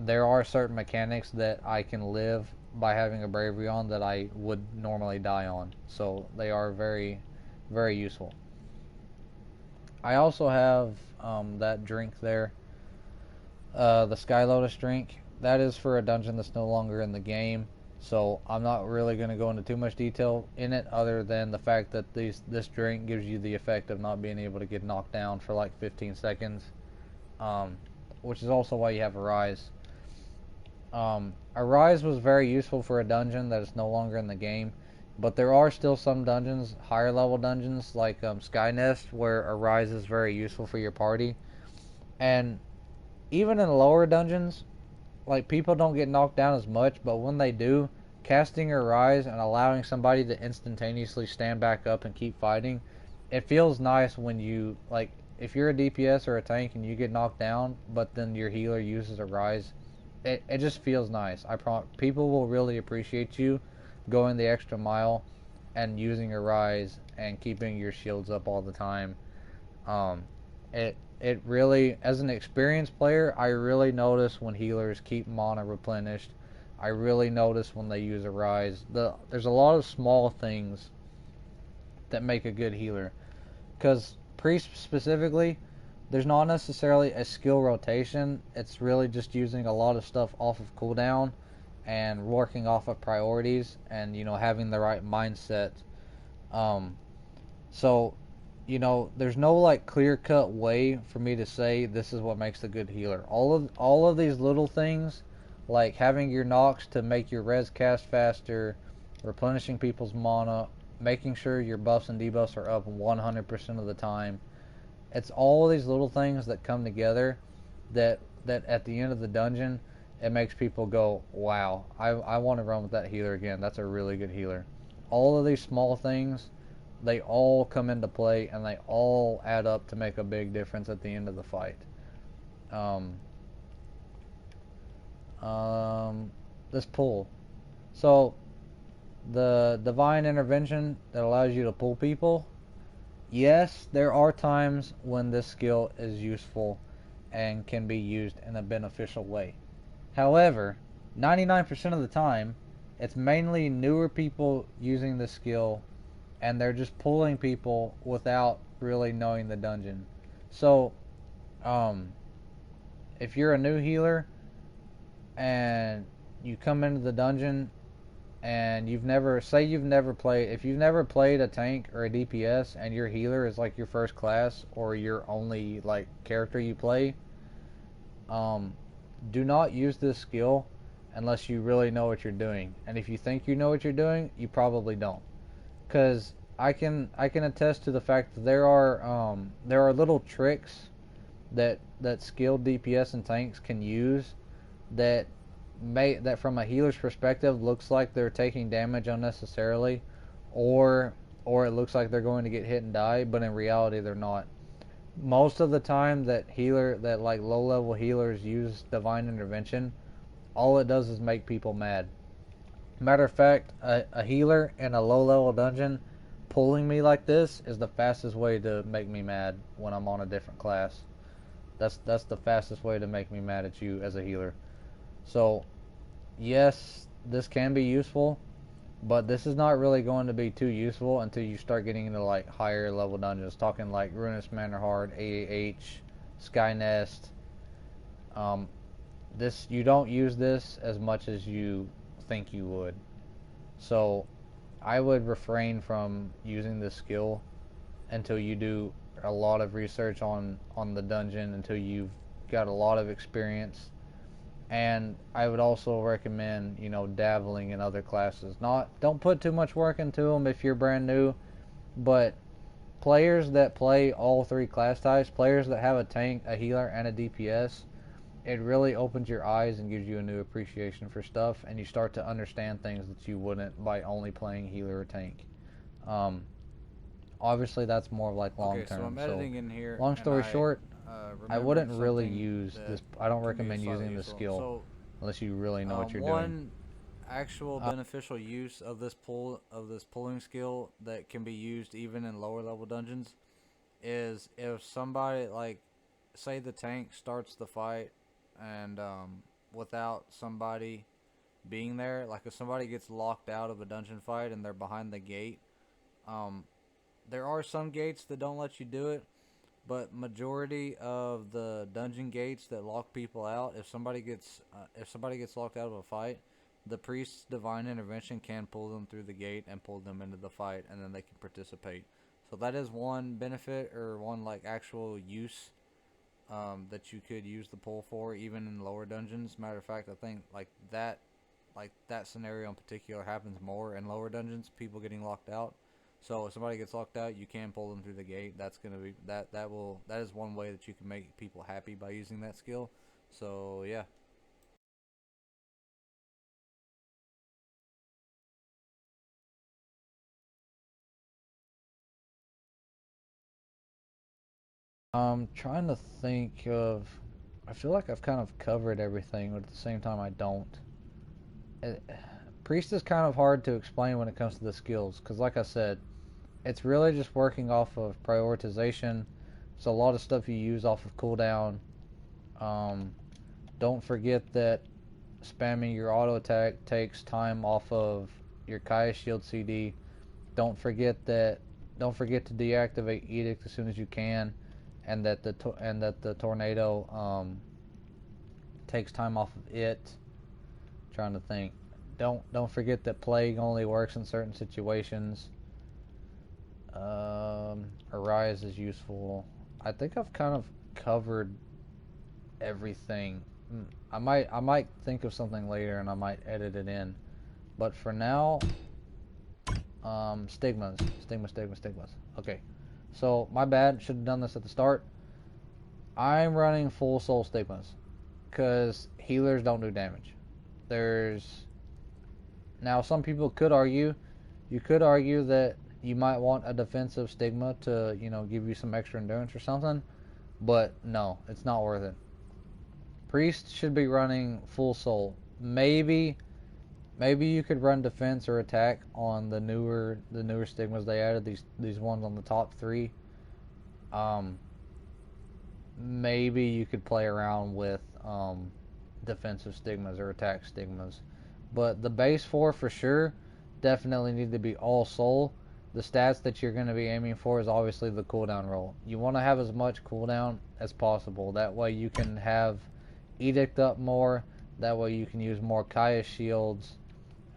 There are certain mechanics that I can live by having a bravery on that I would normally die on, so they are very, very useful. I also have that drink there, the Sky Lotus drink. That is for a dungeon that's no longer in the game, so I'm not really going to go into too much detail in it, other than the fact that this drink gives you the effect of not being able to get knocked down for like 15 seconds, which is also why you have a rise. A rise was very useful for a dungeon that is no longer in the game, but there are still some dungeons, higher level dungeons like Skynest, where a rise is very useful for your party. And even in lower dungeons, like, people don't get knocked down as much, but when they do, casting a rise and allowing somebody to instantaneously stand back up and keep fighting, it feels nice when you, like, if you're a DPS or a tank and you get knocked down, but then your healer uses a rise, it just feels nice. People will really appreciate you going the extra mile and using a rise and keeping your shields up all the time. Um, it really, as an experienced player, I really notice when healers keep mana replenished. I really notice when they use a rise. There's a lot of small things that make a good healer. Because priest specifically, there's not necessarily a skill rotation. It's really just using a lot of stuff off of cooldown and working off of priorities, and, you know, having the right mindset. So, you know, there's no like clear-cut way for me to say this is what makes a good healer. All of these little things, like having your Nox to make your res cast faster, replenishing people's mana, making sure your buffs and debuffs are up 100% of the time. It's all of these little things that come together that at the end of the dungeon, it makes people go, wow, I want to run with that healer again. That's a really good healer. All of these small things, they all come into play, and they all add up to make a big difference at the end of the fight. This pull. So, the divine intervention that allows you to pull people, yes, there are times when this skill is useful and can be used in a beneficial way. However, 99% of the time, it's mainly newer people using this skill, and they're just pulling people without really knowing the dungeon. So, if you're a new healer and you come into the dungeon and if you've never played a tank or a DPS and your healer is like your first class or your only like character you play, do not use this skill unless you really know what you're doing. And if you think you know what you're doing, you probably don't. Because I can attest to the fact that there are little tricks that skilled DPS and tanks can use that from a healer's perspective looks like they're taking damage unnecessarily, or it looks like they're going to get hit and die, but in reality they're not. Most of the time that like low level healers use divine intervention, all it does is make people mad. Matter of fact, a healer in a low level dungeon pulling me like this is the fastest way to make me mad when I'm on a different class. That's the fastest way to make me mad at you as a healer. So, yes, this can be useful, but this is not really going to be too useful until you start getting into like higher level dungeons. Talking like Ruinous Manorhard, AAH, Skynest. Um, this you don't use this as much as you think you would. So I would refrain from using this skill until you do a lot of research on the dungeon, until you've got a lot of experience. And I would also recommend, dabbling in other classes. Don't put too much work into them if you're brand new, but players that play all three class types, players that have a tank, a healer, and a DPS, it really opens your eyes and gives you a new appreciation for stuff, and you start to understand things that you wouldn't by only playing healer or tank. Um, Obviously, that's more of like long term. Okay, so I'm editing in here. Long story short, I wouldn't really use this. I don't can be recommend slightly using this useful. skill So, unless you really know what you're doing. one actual beneficial use of this pulling skill that can be used even in lower level dungeons is if somebody, like, say the tank starts the fight and without somebody being there, like if somebody gets locked out of a dungeon fight and they're behind the gate, um, there are some gates that don't let you do it, but majority of the dungeon gates that lock people out, if somebody gets locked out of a fight, the priest's divine intervention can pull them through the gate and pull them into the fight, and then they can participate. So that is one benefit, or one like actual use that you could use the pull for, even in lower dungeons. Matter of fact, I think that scenario in particular happens more in lower dungeons, people getting locked out. So if somebody gets locked out, you can pull them through the gate. That's gonna be that is one way that you can make people happy by using that skill. So yeah. Trying to think of. I feel like I've kind of covered everything, but at the same time, I don't. It, Priest is kind of hard to explain when it comes to the skills, because like I said, it's really just working off of prioritization. So a lot of stuff you use off of cooldown. Um, don't forget that spamming your auto attack takes time off of your Kaya Shield CD. Don't forget that. Don't forget to deactivate Edict as soon as you can, and that the tornado takes time off of it. Trying to think. Don't forget that plague only works in certain situations. Arise is useful. I think I've kind of covered everything. I might think of something later and I might edit it in. But for now, stigmas. Okay. So my bad. Should have done this at the start. I'm running full soul stigmas because healers don't do damage. There's Now some people could argue, you could argue that you might want a defensive stigma to, give you some extra endurance or something, but no, it's not worth it. Priest should be running full soul. Maybe you could run defense or attack on the newer stigmas they added, these ones on the top three. Um, Maybe you could play around with defensive stigmas or attack stigmas. But the base four for sure definitely need to be all soul. The stats that you're going to be aiming for is obviously the cooldown roll. You want to have as much cooldown as possible. That way you can have Edict up more. That way you can use more Kaya shields.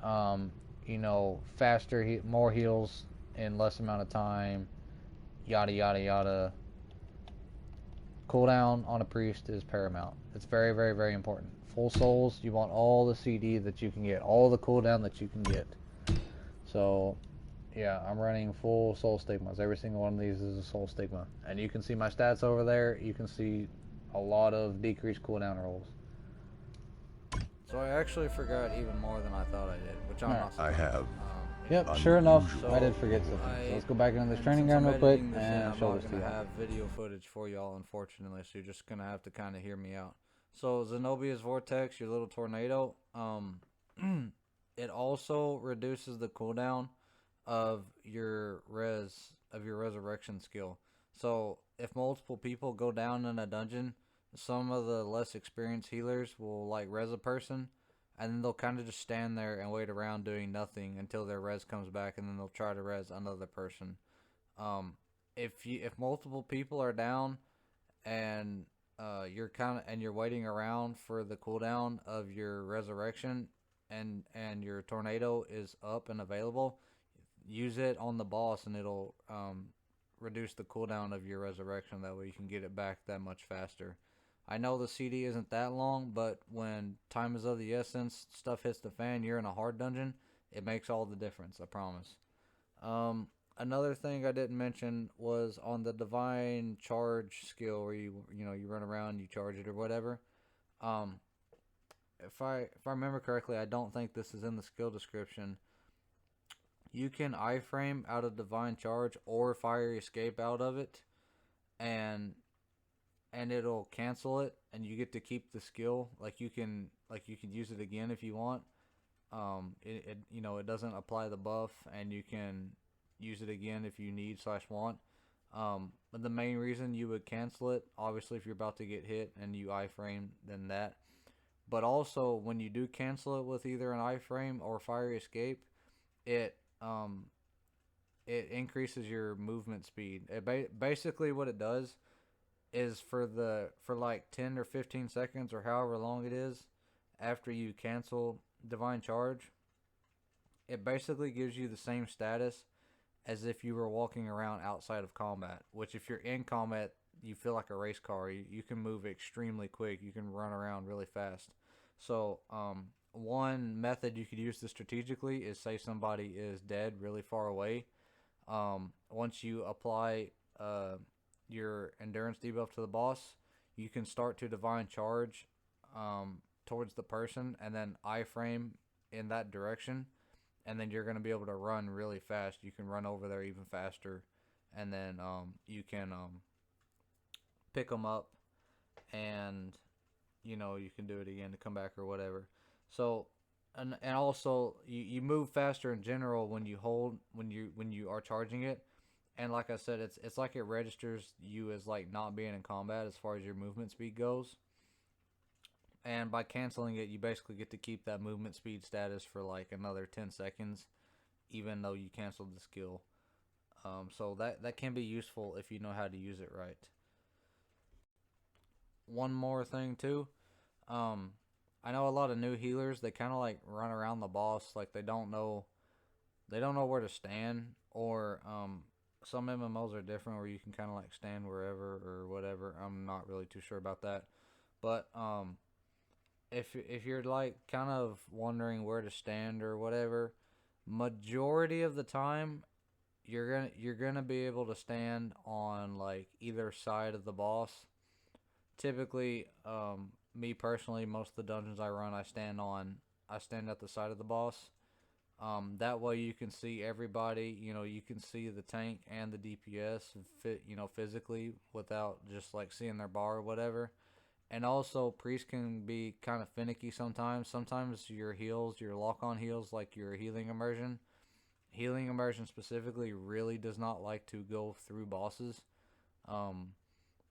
Faster, more heals in less amount of time. Yada yada yada. Cooldown on a priest is paramount. It's very, very, very important. Full souls, you want all the CD that you can get, all the cooldown that you can get. So, yeah, I'm running full soul stigmas. Every single one of these is a soul stigma. And you can see my stats over there. You can see a lot of decreased cooldown rolls. So I actually forgot even more than I thought I did, which I'm not surprised. I have. Yep, sure enough, So I did forget something. So let's go back into this training ground real quick and show this to you. I'm not gonna have video footage for y'all, unfortunately, so you're just gonna have to kind of hear me out. So Zenobia's Vortex, your little tornado, it also reduces the cooldown of your resurrection skill. So if multiple people go down in a dungeon, some of the less experienced healers will like res a person, and then they'll kind of just stand there and wait around doing nothing until their res comes back, and then they'll try to res another person. Um, if multiple people are down and you're waiting around for the cooldown of your resurrection, and your tornado is up and available, use it on the boss, and it'll reduce the cooldown of your resurrection. That way you can get it back that much faster. I know the CD isn't that long, but when time is of the essence, stuff hits the fan, you're in a hard dungeon, it makes all the difference, I promise. Um, Another thing I didn't mention was on the divine charge skill, where you run around, you charge it or whatever. Um, if I remember correctly, I don't think this is in the skill description. You can iframe out of divine charge or fire escape out of it, and it'll cancel it, and you get to keep the skill. Like you can use it again if you want. It doesn't apply the buff, and you can use it again if you need / want. But the main reason you would cancel it, obviously, if you're about to get hit and you iframe, then that. But also, when you do cancel it with either an iframe or fire escape, it um it increases your movement speed. Basically what it does is for like 10 or 15 seconds or however long it is after you cancel divine charge, it basically gives you the same status as if you were walking around outside of combat, which if you're in combat, you feel like a race car. You can move extremely quick. You can run around really fast. So, one method you could use this strategically is, say somebody is dead really far away. Once you apply your endurance debuff to the boss, you can start to divine charge towards the person, and then iframe in that direction, and then you're going to be able to run really fast. You can run over there even faster, and then you can pick them up, and you can do it again to come back or whatever. So, and also you move faster in general when you are charging it. And like I said, it's like it registers you as like not being in combat as far as your movement speed goes. And by canceling it, you basically get to keep that movement speed status for like another 10 seconds, even though you canceled the skill. So that can be useful if you know how to use it right. One more thing too, um, I know a lot of new healers, they kind of like run around the boss like they don't know where to stand, or some MMOs are different where you can kind of like stand wherever or whatever. I'm not really too sure about that, but if you're like kind of wondering where to stand or whatever, majority of the time you're gonna be able to stand on like either side of the boss. Typically, me personally, most of the dungeons I run, I stand at the side of the boss. That way you can see everybody. You can see the tank and the DPS physically without just like seeing their bar or whatever. And also, priest can be kind of finicky sometimes. Sometimes your heals, your lock-on heals, like your healing immersion specifically, really does not like to go through bosses. Um,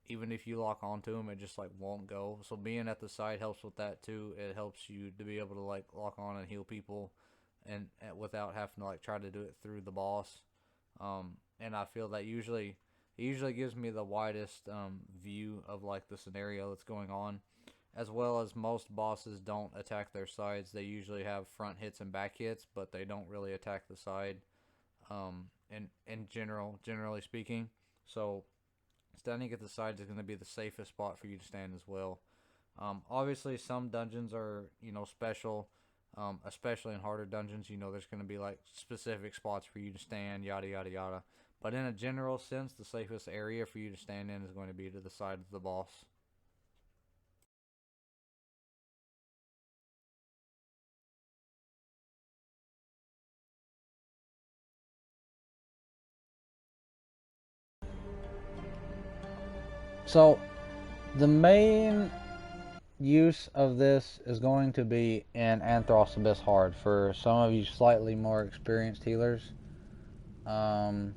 Even if you lock onto them, it just like won't go. So being at the side helps with that too. It helps you to be able to like lock on and heal people, and without having to like try to do it through the boss. And I feel that it usually gives me the widest view of like the scenario that's going on, as well as most bosses don't attack their sides. They usually have front hits and back hits, but they don't really attack the side. Generally speaking, so standing at the sides is going to be the safest spot for you to stand as well. Obviously, some dungeons are special, especially in harder dungeons. There's going to be like specific spots for you to stand, yada yada yada. But in a general sense, the safest area for you to stand in is going to be to the side of the boss. So the main use of this is going to be in Anthros Abyss Hard for some of you slightly more experienced healers. Um,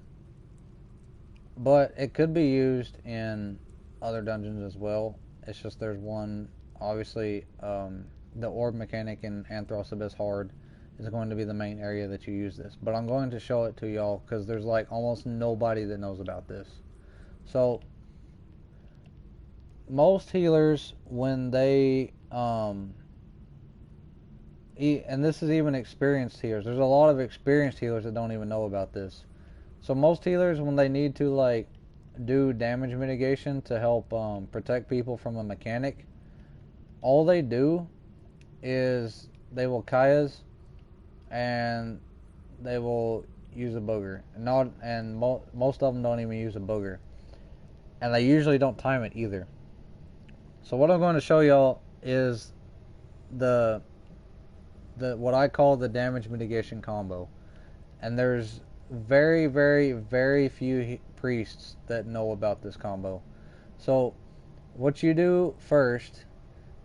but it could be used in other dungeons as well. It's just there's one, obviously, the orb mechanic in Anthros Abyss Hard is going to be the main area that you use this. But I'm going to show it to y'all because there's like almost nobody that knows about this. So most healers, when they and this is even experienced healers, there's a lot of experienced healers that don't even know about this. So most healers, when they need to like do damage mitigation to help protect people from a mechanic, all they do is they will Kaya's and they will use a booger. Most of them don't even use a booger, and they usually don't time it either. So what I'm going to show y'all is the what I call the damage mitigation combo, and there's very, very, very few priests that know about this combo. So what you do first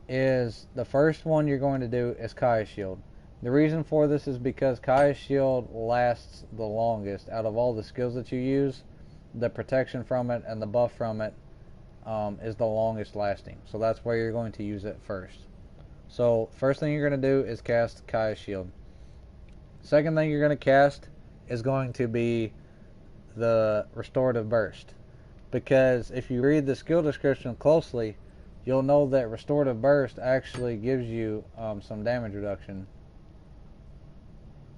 is the first one you're going to do is Kaya's Shield. The reason for this is because Kaya's Shield lasts the longest out of all the skills that you use. The protection from it and the buff from it is the longest lasting. So that's where you're going to use it first. So first thing you're going to do is cast Kaya's Shield. Second thing you're going to cast is going to be the Restorative Burst. Because if you read the skill description closely, you'll know that Restorative Burst actually gives you some damage reduction.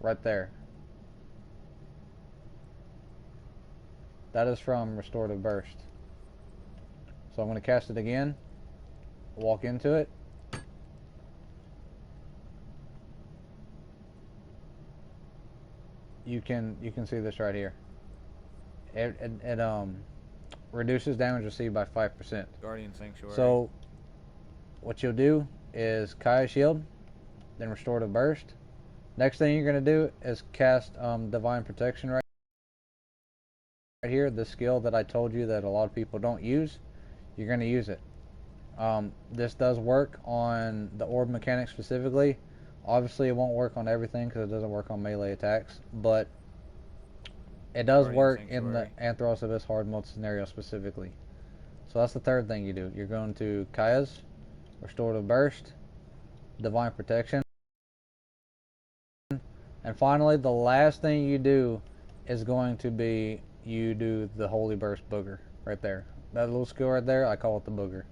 Right there. That is from Restorative Burst. So I'm going to cast it again. Walk into it. You can see this right here. It reduces damage received by 5%. Guardian Sanctuary. So what you'll do is Kaya's Shield, then Restorative Burst. Next thing you're going to do is cast Divine Protection right here. The skill that I told you that a lot of people don't use, you're going to use it. This does work on the orb mechanic specifically. Obviously it won't work on everything because it doesn't work on melee attacks, but it does work in the Anthros Abyss Hard mode scenario specifically. So that's the third thing you do. You're going to Kaya's, Restorative Burst, Divine Protection, and finally the last thing you do is going to be you do the Holy Burst Booger right there. That little skill right there, I call it the Booger.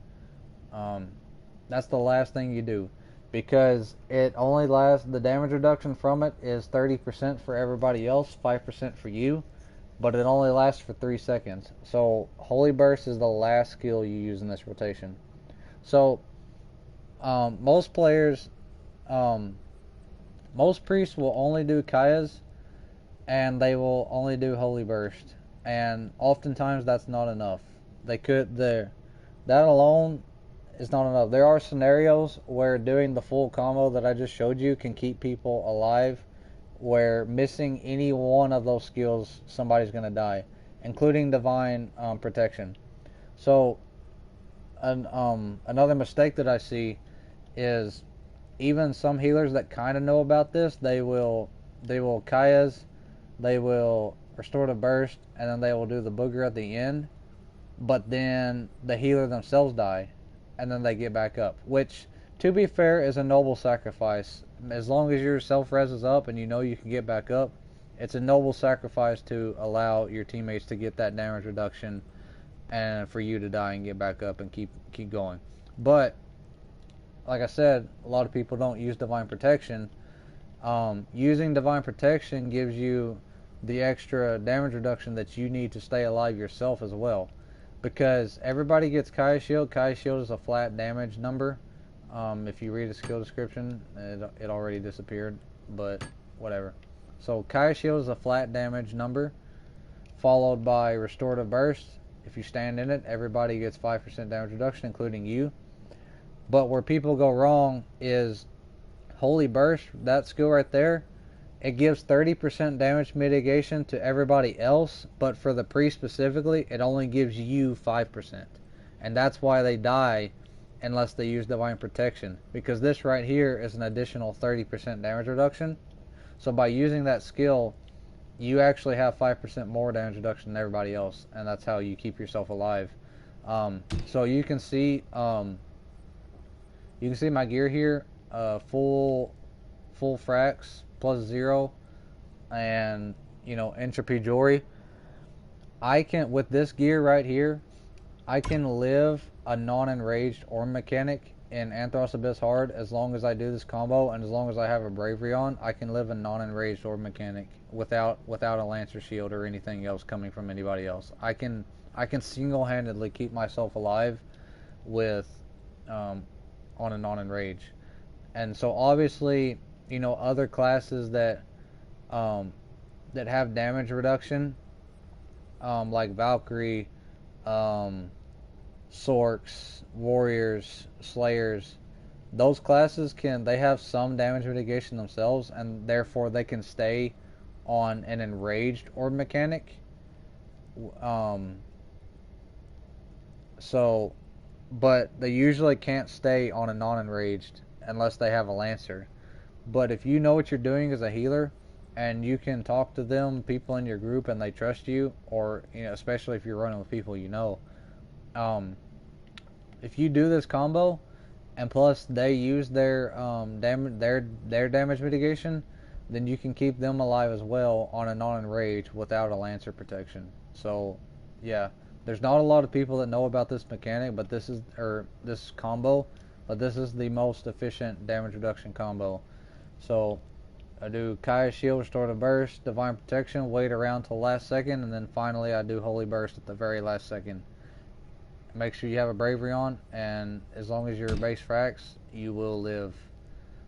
That's the last thing you do, because it only lasts, the damage reduction from it is 30% for everybody else, 5% for you, but it only lasts for 3 seconds. So Holy Burst is the last skill you use in this rotation. So most players, most priests will only do Kaya's, and they will only do Holy Burst, and oftentimes that's not enough. That alone is not enough. There are scenarios where doing the full combo that I just showed you can keep people alive, where missing any one of those skills, somebody's going to die, including Divine Protection. So another mistake that I see is even some healers that kind of know about this, they will Kaya's, they will Restorative Burst, and then they will do the Booger at the end, but then the healer themselves die, and then they get back up, which, to be fair, is a noble sacrifice. As long as your self-res is up and you know you can get back up, it's a noble sacrifice to allow your teammates to get that damage reduction and for you to die and get back up and keep going. But like I said, a lot of people don't use Divine Protection. Using Divine Protection gives you the extra damage reduction that you need to stay alive yourself as well, because everybody gets Kaya's Shield. Kaya's Shield is a flat damage number. If you read the skill description, it already disappeared, but whatever. So Kaya's Shield is a flat damage number, followed by Restorative Burst. If you stand in it, everybody gets 5% damage reduction, including you. But where people go wrong is Holy Burst, that skill right there, it gives 30% damage mitigation to everybody else, but for the priest specifically, it only gives you 5%. And that's why they die unless they use Divine Protection, because this right here is an additional 30% damage reduction. So by using that skill, you actually have 5% more damage reduction than everybody else, and that's how you keep yourself alive. So you can see my gear here, full frax plus 0, and entropy jewelry. I can, with this gear right here, I can live a non-enraged orb mechanic in Anthros Abyss Hard as long as I do this combo, and as long as I have a bravery on, I can live a non-enraged orb mechanic without a lancer shield or anything else coming from anybody else. I can single-handedly keep myself alive with on a non-enrage. And so obviously, other classes that have damage reduction, like Valkyrie, Sorks, Warriors, Slayers, those classes they have some damage mitigation themselves, and therefore they can stay on an enraged orb mechanic. But they usually can't stay on a non-enraged unless they have a Lancer. But if you know what you're doing as a healer, and you can talk to them, people in your group, and they trust you, or especially if you're running with people if you do this combo, and plus they use their damage mitigation, then you can keep them alive as well on a non-enrage without a Lancer protection. So, yeah, there's not a lot of people that know about this mechanic, but this combo, but this is the most efficient damage reduction combo. So, I do Kaya's Shield, Restorative Burst, Divine Protection, wait around till last second, and then finally I do Holy Burst at the very last second. Make sure you have a bravery on, and as long as you're base frax, you will live.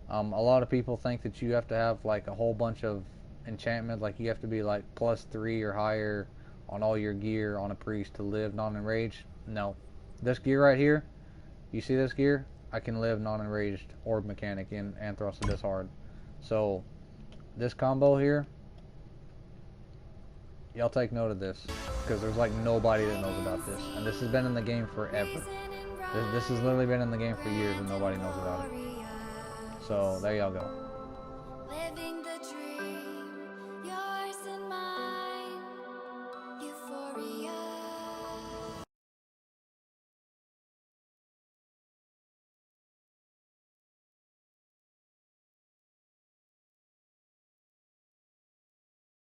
A lot of people think that you have to have like a whole bunch of enchantment, like you have to be like +3 or higher on all your gear on a priest to live non-enraged. No. This gear right here, you see this gear? I can live non-enraged orb mechanic in Anthros Abyss Hard. So, this combo here, y'all take note of this, because there's like nobody that knows about this, and this has been in the game forever. This has literally been in the game for years and nobody knows about it. So there y'all go.